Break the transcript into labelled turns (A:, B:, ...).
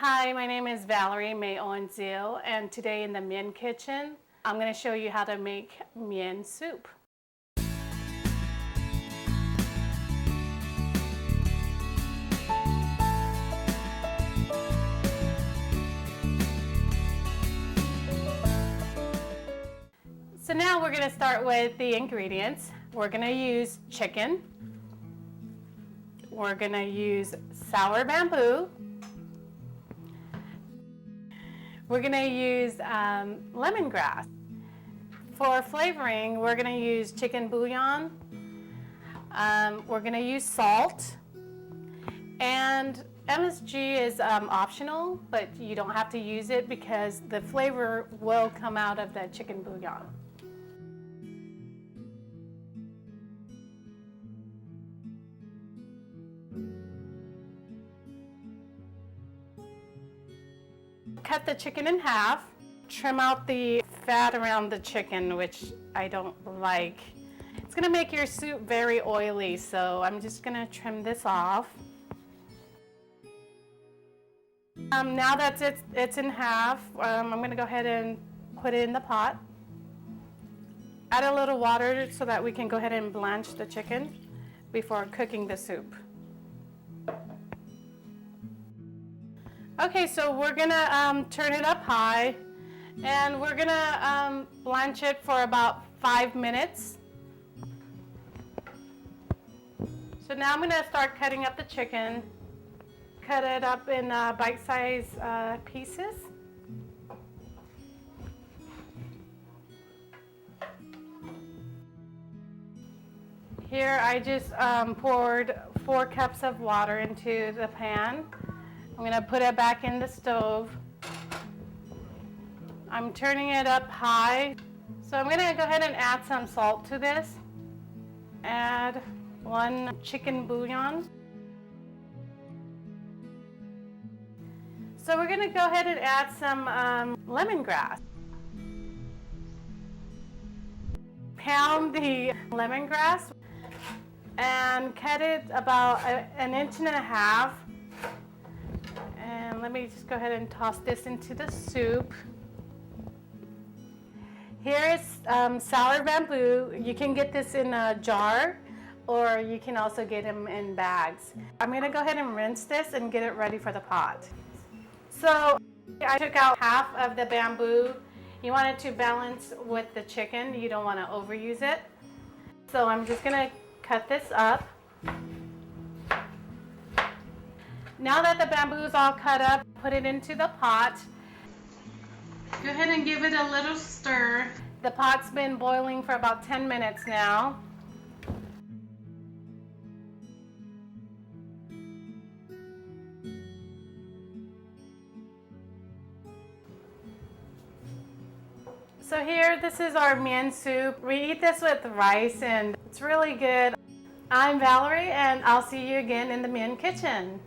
A: Hi, my name is Valerie May Owen-Zil, and today in the Mien kitchen, I'm going to show you how to make Mien soup. So now we're going to start with the ingredients. We're going to use chicken. We're going to use sour bamboo. We're going to use lemongrass. For flavoring, we're going to use chicken bouillon. We're going to use salt. And MSG is optional, but you don't have to use it because the flavor will come out of the chicken bouillon. Cut the chicken in half, trim out the fat around the chicken, which I don't like. It's going to make your soup very oily, so I'm just going to trim this off. Now that it's in half, I'm going to go ahead and put it in the pot. Add a little water so that we can go ahead and blanch the chicken before cooking the soup. Okay, so we're gonna turn it up high, and we're gonna blanch it for about 5 minutes. So now I'm gonna start cutting up the chicken. Cut it up in bite-sized pieces. Here I just poured 4 cups of water into the pan. I'm going to put it back in the stove. I'm turning it up high. So I'm going to go ahead and add some salt to this. Add 1 chicken bouillon. So we're going to go ahead and add some lemongrass. Pound the lemongrass and cut it about 1.5 inches. And let me just go ahead and toss this into the soup. Here is sour bamboo. You can get this in a jar, or you can also get them in bags. I'm going to go ahead and rinse this and get it ready for the pot. So I took out half of the bamboo. You want it to balance with the chicken. You don't want to overuse it. So I'm just going to cut this up. Now that the bamboo is all cut up, put it into the pot. Go ahead and give it a little stir. The pot's been boiling for about 10 minutes now. So here, this is our Mien soup. We eat this with rice and it's really good. I'm Valerie, and I'll see you again in the Mien kitchen.